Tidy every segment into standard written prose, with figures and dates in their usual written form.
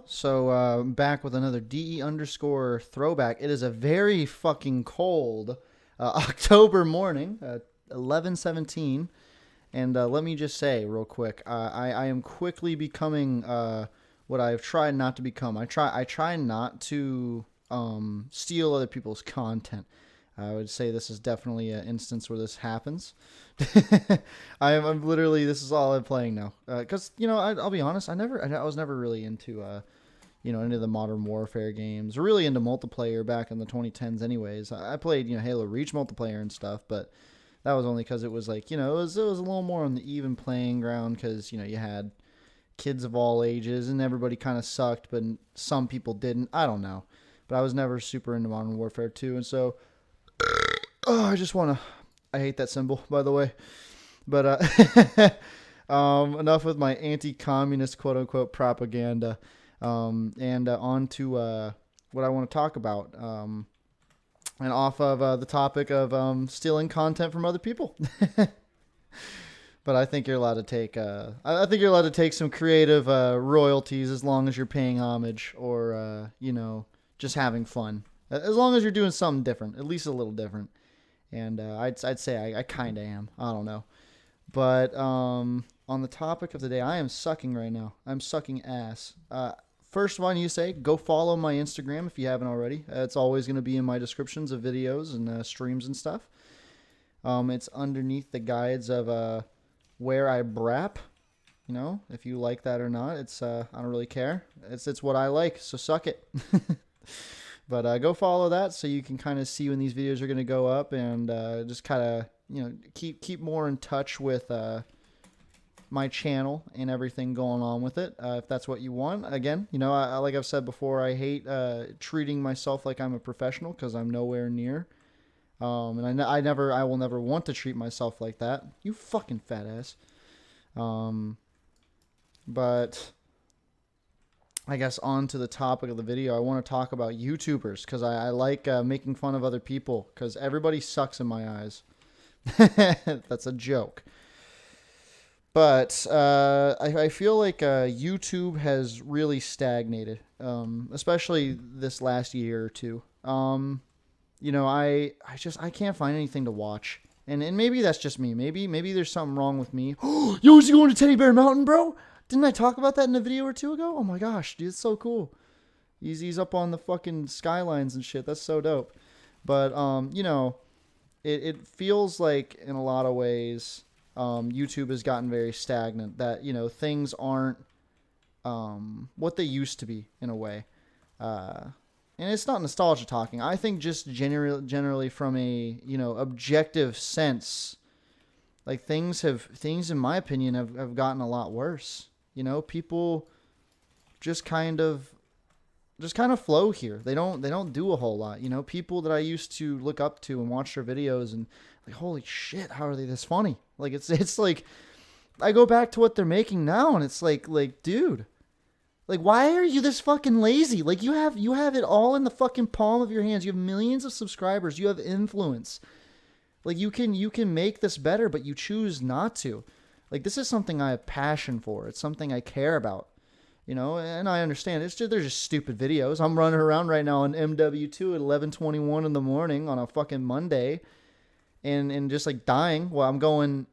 y'all. So back with another DE underscore throwback. It is a very fucking cold October morning, 11:17, and let me just say real quick, I am quickly becoming what I've tried not to become. I try not to steal other people's content. I would say this is definitely an instance where this happens. I'm literally, this is all I'm playing now. Because I'll be honest, I was never really into into the Modern Warfare games, or really into multiplayer back in the 2010s. Anyways, I played Halo Reach multiplayer and stuff, but that was only because it was like it was a little more on the even playing ground because you had kids of all ages and everybody kind of sucked, but some people didn't. I don't know, but I was never super into Modern Warfare 2, and so oh, I hate that symbol, by the way. But enough with my anti-communist quote-unquote propaganda. And on to what I want to talk about. And off of the topic of stealing content from other people. But I think you're allowed to take. I think you're allowed to take some creative royalties as long as you're paying homage or just having fun. As long as you're doing something different, at least a little different. And I'd say I kind of am. I don't know. But on the topic of the day, I am sucking right now. I'm sucking ass. First one, you say, go follow my Instagram if you haven't already. It's always going to be in my descriptions of videos and streams and stuff. It's underneath the guides of where I brap. If you like that or not, I don't really care. It's what I like, so suck it. But go follow that so you can kind of see when these videos are going to go up and just kind of keep more in touch with my channel and everything going on with it. If that's what you want. Again, like I've said before, I hate treating myself like I'm a professional because I'm nowhere near. And I will never want to treat myself like that. You fucking fat ass. But I guess on to the topic of the video, I want to talk about YouTubers because I like making fun of other people because everybody sucks in my eyes. That's a joke. But I feel like YouTube has really stagnated, especially this last year or two. I can't find anything to watch. And maybe that's just me. Maybe there's something wrong with me. Yo, is he going to Teddy Bear Mountain, bro? Didn't I talk about that in a video or two ago? Oh my gosh, dude, it's so cool. He's up on the fucking skylines and shit. That's so dope. But it feels like in a lot of ways, YouTube has gotten very stagnant. That things aren't what they used to be in a way. And it's not nostalgia talking. I think just generally from a objective sense, like things in my opinion have gotten a lot worse. People just kind of flow here. They don't do a whole lot. People that I used to look up to and watch their videos and like, holy shit, how are they this funny? Like it's like I go back to what they're making now and it's like dude, like why are you this fucking lazy? Like you have it all in the fucking palm of your hands. You have millions of subscribers. You have influence. Like you can make this better, but you choose not to. Like this is something I have passion for. It's something I care about. And I understand they're just stupid videos. I'm running around right now on MW2 at 11:21 in the morning on a fucking Monday, and just like dying while I'm going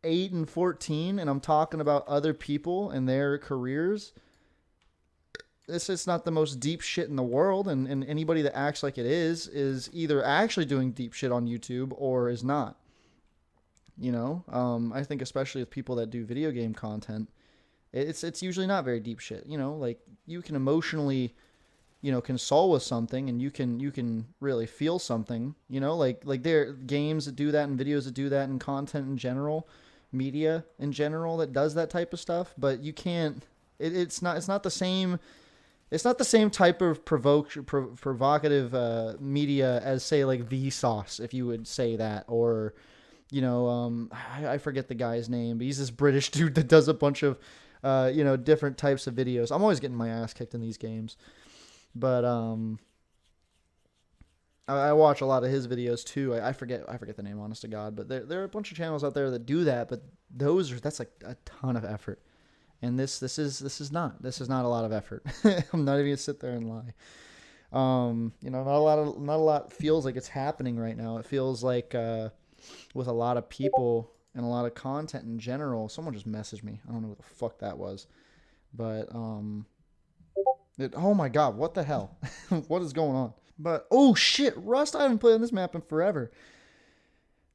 8 and 14, and I'm talking about other people and their careers. It's not the most deep shit in the world, and anybody that acts like it is either actually doing deep shit on YouTube or is not. I think especially with people that do video game content, it's usually not very deep shit. Like you can emotionally, console with something, and you can really feel something. Like there are games that do that, and videos that do that, and content in general, media in general that does that type of stuff. But you can't. It's not the same. It's not the same type of provocative media as say like Vsauce, if you would say that, or I forget the guy's name, but he's this British dude that does a bunch of different types of videos. I'm always getting my ass kicked in these games, but I watch a lot of his videos too. I forget the name, honest to God, but there are a bunch of channels out there that do that, but that's like a ton of effort. And this is not a lot of effort. I'm not even gonna sit there and lie. Not a lot feels like it's happening right now. It feels like with a lot of people and a lot of content in general. Someone just messaged me. I don't know what the fuck that was, but oh my god, what the hell? What is going on? But oh shit, Rust! I haven't played on this map in forever.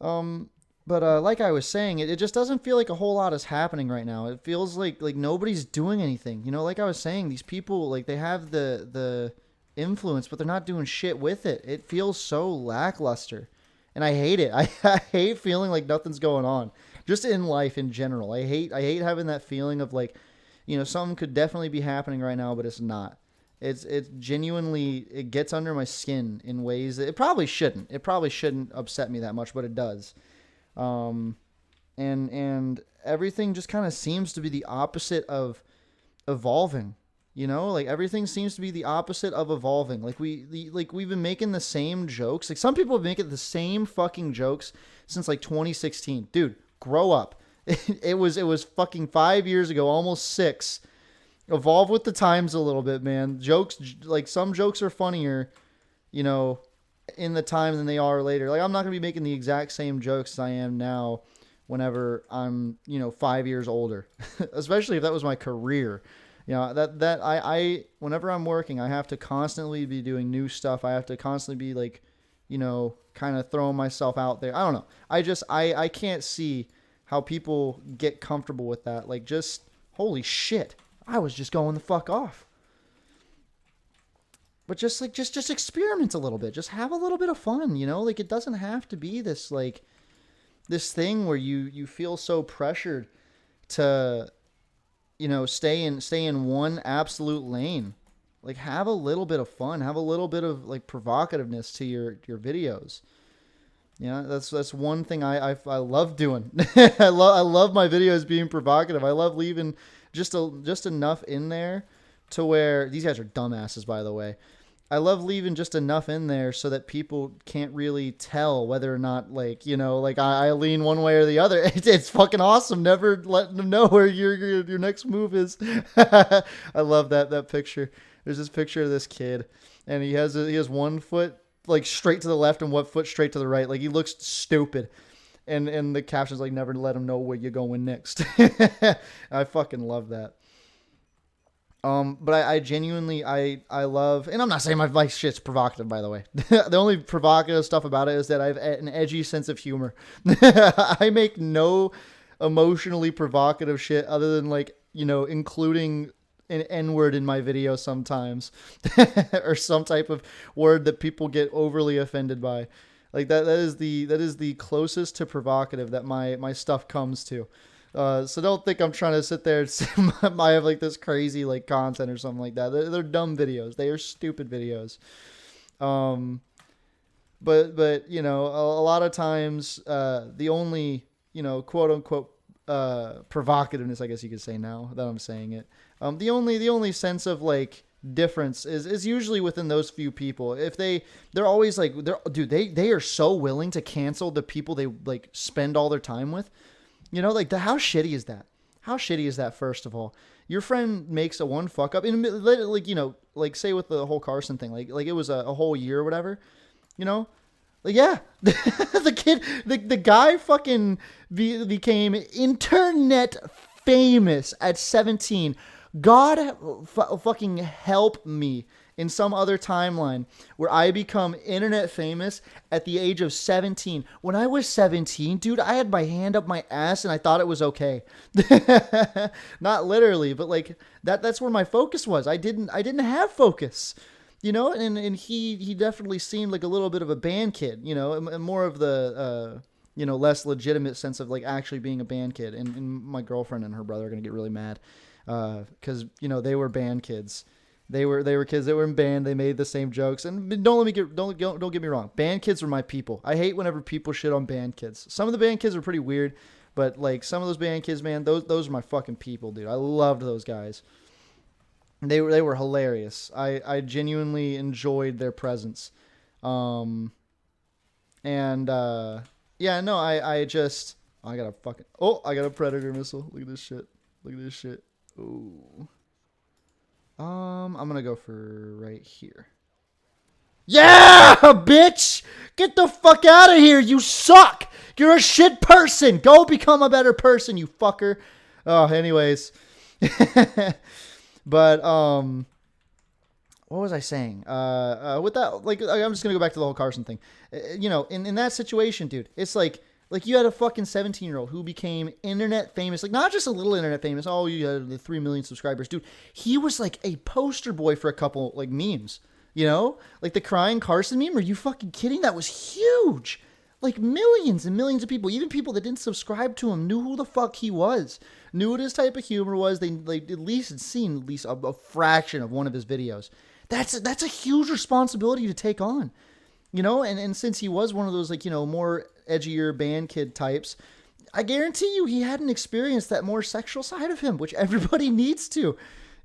Um, but like I was saying, it just doesn't feel like a whole lot is happening right now. It feels like nobody's doing anything. Like I was saying, these people like they have the influence, but they're not doing shit with it. It feels so lackluster, and I hate it. I hate feeling like nothing's going on, just in life in general. I hate having that feeling of like, something could definitely be happening right now, but it's not. It's genuinely, it gets under my skin in ways that it probably shouldn't. It probably shouldn't upset me that much, but it does. Um, and everything just kind of seems to be the opposite of evolving. Like everything seems to be the opposite of evolving. Like we've been making the same jokes. Like some people have been making the same fucking jokes since like 2016. Dude, grow up. It was fucking 5 years ago, almost 6. Evolve with the times a little bit, man. Jokes, like some jokes are funnier, you know, in the time than they are later. Like I'm not gonna be making the exact same jokes as I am now whenever I'm 5 years older. Especially if that was my career. That whenever I'm working, I have to constantly be doing new stuff. I have to constantly be like, kind of throwing myself out there. I don't know. I can't see how people get comfortable with that. Like just holy shit. I was just going the fuck off. But just experiment a little bit. Just have a little bit of fun, Like it doesn't have to be this like this thing where you feel so pressured to stay in one absolute lane. Like have a little bit of fun, have a little bit of like provocativeness to your videos. That's one thing I love doing. I love my videos being provocative. I love leaving just enough in there to where these guys are dumbasses, by the way. I love leaving just enough in there so that people can't really tell whether or not like I lean one way or the other. It's fucking awesome. Never letting them know where your next move is. I love that picture. There's this picture of this kid, and he has one foot like straight to the left and one foot straight to the right. Like he looks stupid. And the caption's like, never let them know where you're going next. I fucking love that. But I genuinely, I love, and I'm not saying my shit's provocative, by the way. The only provocative stuff about it is that I have an edgy sense of humor. I make no emotionally provocative shit other than like, including an N-word in my video sometimes or some type of word that people get overly offended by. Like that is the closest to provocative that my stuff comes to. So don't think I'm trying to sit there and say I have like this crazy like content or something like that. They're dumb videos. They are stupid videos. But a lot of times the only quote unquote provocativeness, I guess you could say now that I'm saying it. The only sense of like difference is usually within those few people. If they're always like they are so willing to cancel the people they like spend all their time with. Like how shitty is that? How shitty is that? First of all, your friend makes a one fuck up, and like like say with the whole Carson thing, like it was a whole year or whatever, like yeah, the guy fucking became internet famous at 17. God fucking help me in some other timeline where I become internet famous at the age of 17. When I was 17, dude, I had my hand up my ass and I thought it was okay. Not literally, but like that's where my focus was. I didn't have focus. And he definitely seemed like a little bit of a band kid, and more of the less legitimate sense of like actually being a band kid. And my girlfriend and her brother are gonna get really mad. Because they were band kids, they were kids that were in band. They made the same jokes, and don't get me wrong. Band kids were my people. I hate whenever people shit on band kids. Some of the band kids are pretty weird, but like some of those band kids, man, those are my fucking people, dude. I loved those guys. They were hilarious. I genuinely enjoyed their presence. Yeah, no, I got a predator missile. Look at this shit. Ooh. I'm gonna go for right here. Yeah, bitch! Get the fuck out of here. You suck. You're a shit person. Go become a better person, you fucker. Oh, anyways. But what was I saying? With that, like, I'm just gonna go back to the whole Carson thing. You know, in that situation, dude, it's like you had a fucking 17-year-old who became internet famous, like not just a little internet famous. Oh, you had the 3 million subscribers, dude. He was like a poster boy for a couple like memes. You know, like the crying Carson meme. Are you fucking kidding? That was huge. Like millions and millions of people, even people that didn't subscribe to him, knew who the fuck he was, knew what his type of humor was. They at least had seen at least a fraction of one of his videos. That's a huge responsibility to take on, you know. And since he was one of those like, you know, more edgier band kid types, I guarantee you he hadn't experienced that more sexual side of him, which everybody needs to.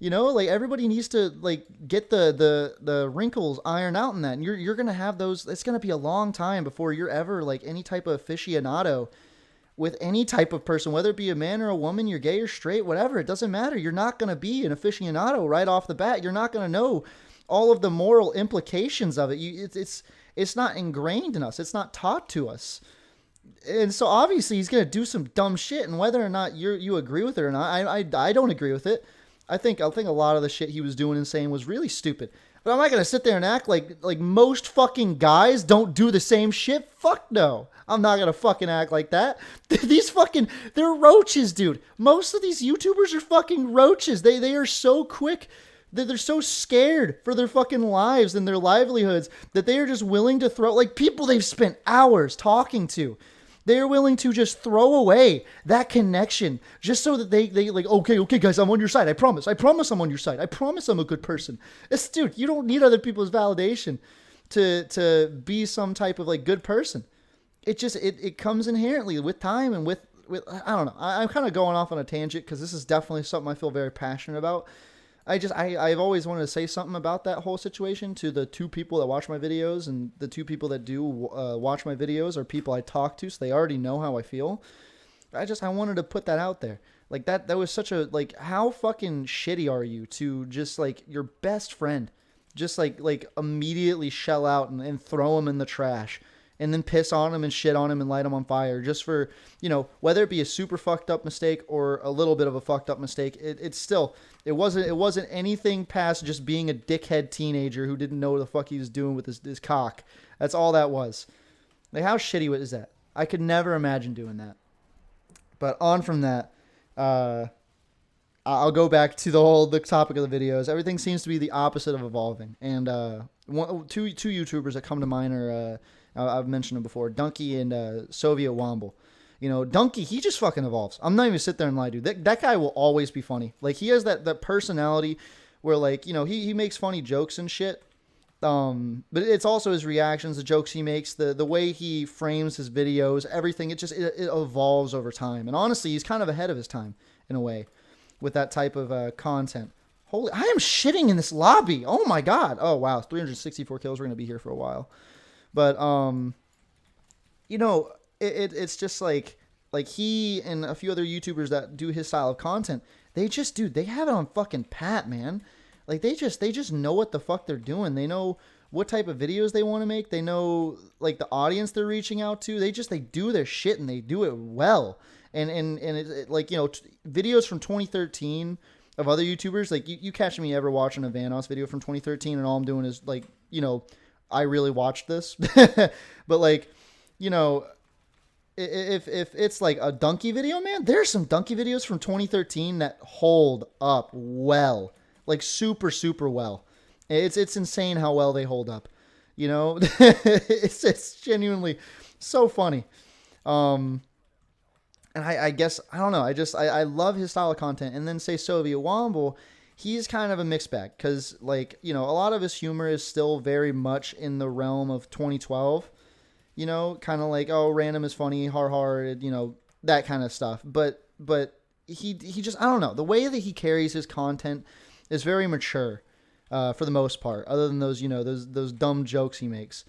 You know, like everybody needs to like get the wrinkles ironed out in that. And you're gonna have those. It's gonna be a long time before you're ever like any type of aficionado with any type of person, whether it be a man or a woman, you're gay or straight, whatever. It doesn't matter. You're not gonna be an aficionado right off the bat. You're not gonna know all of the moral implications of it. It's not ingrained in us. It's not taught to us. And so obviously he's gonna do some dumb shit. And whether or not you agree with it or not, I don't agree with it. I think a lot of the shit he was doing and saying was really stupid. But I'm not gonna sit there and act like most fucking guys don't do the same shit. Fuck no. I'm not gonna fucking act like that. These fucking, they're roaches, dude. Most of these YouTubers are fucking roaches. They are so quick. They're so scared for their fucking lives and their livelihoods that they are just willing to throw, like people they've spent hours talking to. They're willing to just throw away that connection just so that they like, okay, guys, I'm on your side. I promise I'm on your side. I promise I'm a good person. Dude, you don't need other people's validation to be some type of like good person. It comes inherently with time and with I don't know. I'm kind of going off on a tangent because this is definitely something I feel very passionate about. I've always wanted to say something about that whole situation to the 2 people that watch my videos, and the 2 people that do watch my videos are people I talk to, so they already know how I feel. I wanted to put that out there. Like that was such a, like, how fucking shitty are you to just like your best friend just like immediately shell out and throw him in the trash and then piss on him and shit on him and light him on fire just for, you know, whether it be a super fucked up mistake or a little bit of a fucked up mistake. It wasn't anything past just being a dickhead teenager who didn't know what the fuck he was doing with his cock. That's all that was. Like, how shitty is that? I could never imagine doing that. But on from that, I'll go back to the topic of the videos. Everything seems to be the opposite of evolving. And two YouTubers that come to mind are, I've mentioned them before, Donkey and Soviet Womble. You know, Donkey, he just fucking evolves. I'm not even sit there and lie, dude. That guy will always be funny. Like, he has that personality where, like, you know, he makes funny jokes and shit. But it's also his reactions, the jokes he makes, the way he frames his videos, everything. It evolves over time. And honestly, he's kind of ahead of his time in a way with that type of content. Holy, I am shitting in this lobby. Oh my God. Oh wow. 364 kills. We're going to be here for a while. But, you know, it's just like he and a few other YouTubers that do his style of content, they have it on fucking pat, man. Like they just know what the fuck they're doing. They know what type of videos they want to make. They know like the audience they're reaching out to. They do their shit and they do it well. And it like, you know, videos from 2013 of other YouTubers, like you catch me ever watching a Vanoss video from 2013 and all I'm doing is like, you know, I really watched this. But like, you know, if it's like a donkey video, man, there's some donkey videos from 2013 that hold up well, like super, super well. It's insane how well they hold up, you know. It's genuinely so funny. And I guess, I don't know. I love his style of content. And then say Soviet Womble, he's kind of a mixed bag because, like, you know, a lot of his humor is still very much in the realm of 2012. You know, kind of like, oh, random is funny, hard, you know, that kind of stuff. But he just, I don't know. The way that he carries his content is very mature for the most part, other than those, you know, those dumb jokes he makes.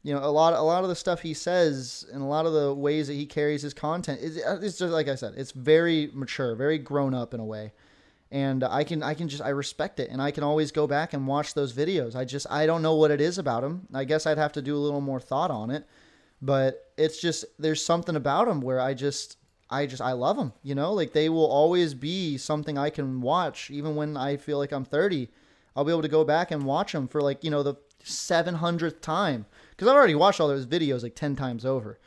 You know, a lot of the stuff he says and a lot of the ways that he carries his content it's just like I said, it's very mature, very grown up in a way. And I respect it, and I can always go back and watch those videos. I don't know what it is about them. I guess I'd have to do a little more thought on it, but it's just, there's something about them where I love them, like they will always be something I can watch even when I feel like I'm 30. I'll be able to go back and watch them for like, the 700th time, because I've already watched all those videos like 10 times over.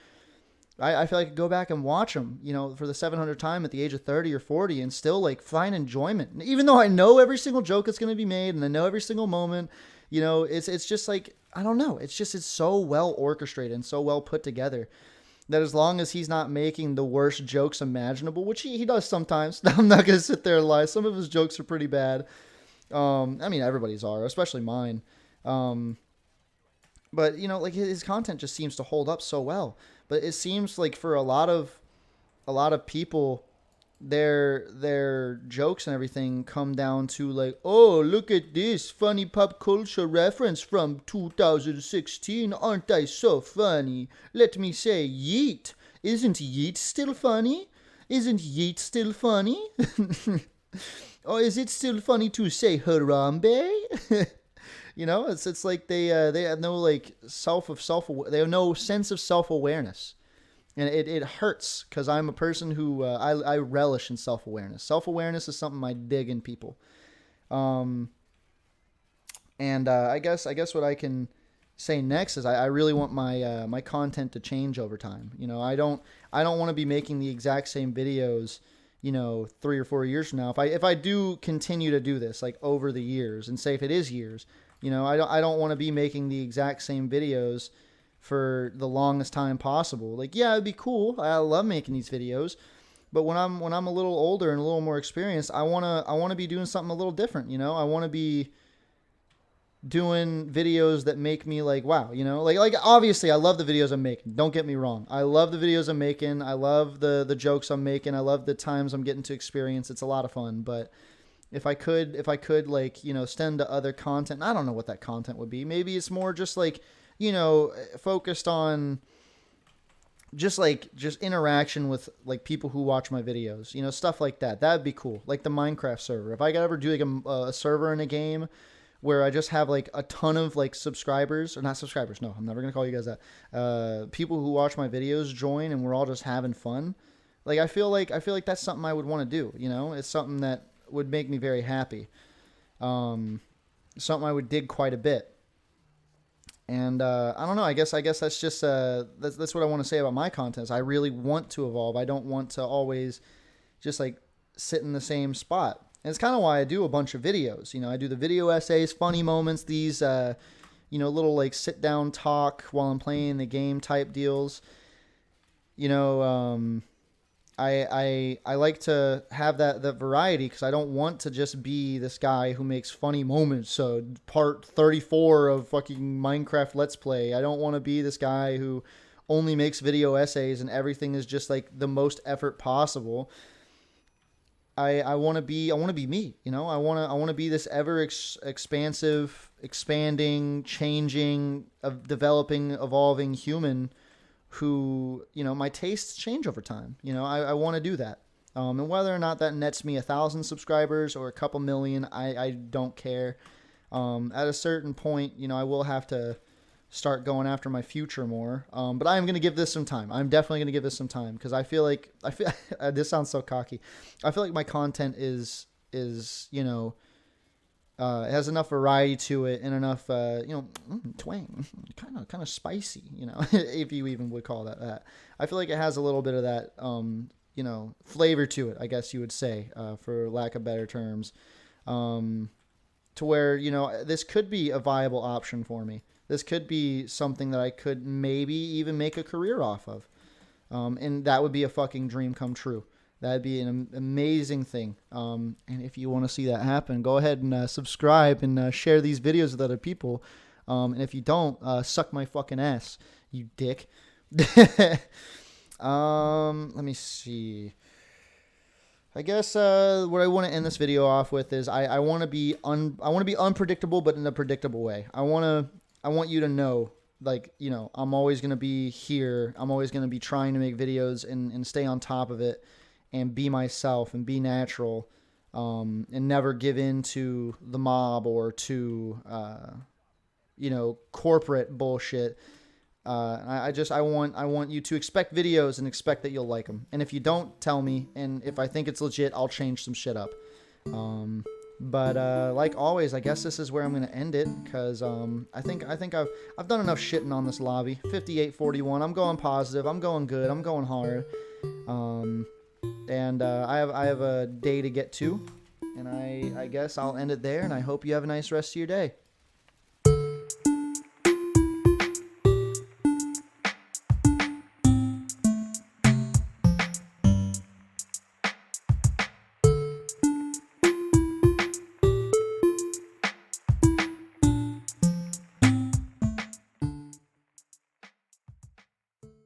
I feel like I could go back and watch them, for the 700th time at the age of 30 or 40 and still like find enjoyment. Even though I know every single joke that's going to be made and I know every single moment, it's just like, I don't know. It's so well orchestrated and so well put together that as long as he's not making the worst jokes imaginable, which he does sometimes, I'm not going to sit there and lie. Some of his jokes are pretty bad. I mean, everybody's are, especially mine. But like his content just seems to hold up so well. But it seems like for a lot of people, their jokes and everything come down to like, oh, look at this funny pop culture reference from 2016. Aren't I so funny? Let me say yeet. Isn't yeet still funny? Isn't yeet still funny? Or is it still funny to say Harambe? It's like they have no like they have no sense of self-awareness. And it hurts because I'm a person who I relish in self-awareness. Self-awareness is something I dig in people. And I guess what I can say next is I really want my my content to change over time. I don't want to be making the exact same videos 3 or 4 years from now. If I do continue to do this like over the years, and say if it is years, I don't want to be making the exact same videos for the longest time possible. Like, yeah, it'd be cool. I love making these videos, but when I'm a little older and a little more experienced, I wanna be doing something a little different. I want to be doing videos that make me like, wow, like obviously I love the videos I'm making. Don't get me wrong. I love the videos I'm making. I love the jokes I'm making. I love the times I'm getting to experience. It's a lot of fun, but if I could like, stem to other content, I don't know what that content would be. Maybe it's more just like, focused on just interaction with like people who watch my videos, stuff like that. That'd be cool. Like the Minecraft server. If I could ever do like a server in a game where I just have like a ton of like subscribers, or not subscribers. No, I'm never going to call you guys that. People who watch my videos join and we're all just having fun. Like, I feel like that's something I would want to do. It's something that would make me very happy. Something I would dig quite a bit. And I don't know. I guess that's just that's what I want to say about my content. Is I really want to evolve. I don't want to always just like sit in the same spot. And it's kind of why I do a bunch of videos. I do the video essays, funny moments, these little like sit down talk while I'm playing the game type deals. I like to have that variety because I don't want to just be this guy who makes funny moments. So part 34 of fucking Minecraft Let's Play. I don't want to be this guy who only makes video essays and everything is just like the most effort possible. I want to be me. I want to be this ever expansive, expanding, changing, developing, evolving human who, my tastes change over time. I want to do that. And whether or not that nets me 1,000 subscribers or a couple million, I don't care. At a certain point, I will have to start going after my future more. But I am going to give this some time. I'm definitely going to give this some time because I feel this sounds so cocky. I feel like my content is it has enough variety to it and enough, twang, kind of spicy, if you even would call that. I feel like it has a little bit of that, flavor to it, I guess you would say, for lack of better terms, to where, this could be a viable option for me. This could be something that I could maybe even make a career off of. And that would be a fucking dream come true. That'd be an amazing thing. And if you want to see that happen, go ahead and subscribe and share these videos with other people. And if you don't, suck my fucking ass, you dick. Let me see. I guess what I want to end this video off with is I want to be unpredictable, but in a predictable way. I want you to know, like, I'm always going to be here. I'm always going to be trying to make videos and stay on top of it and be myself and be natural. and never give in to the mob or to corporate bullshit. I want you to expect videos and expect that you'll like them. And if you don't, tell me. And if I think it's legit, I'll change some shit up. But like always, I guess this is where I'm gonna end it, because I think I've done enough shitting on this lobby. 58-41. I'm going positive. I'm going good. I'm going hard. And I have a day to get to, and I guess I'll end it there. And I hope you have a nice rest of your day.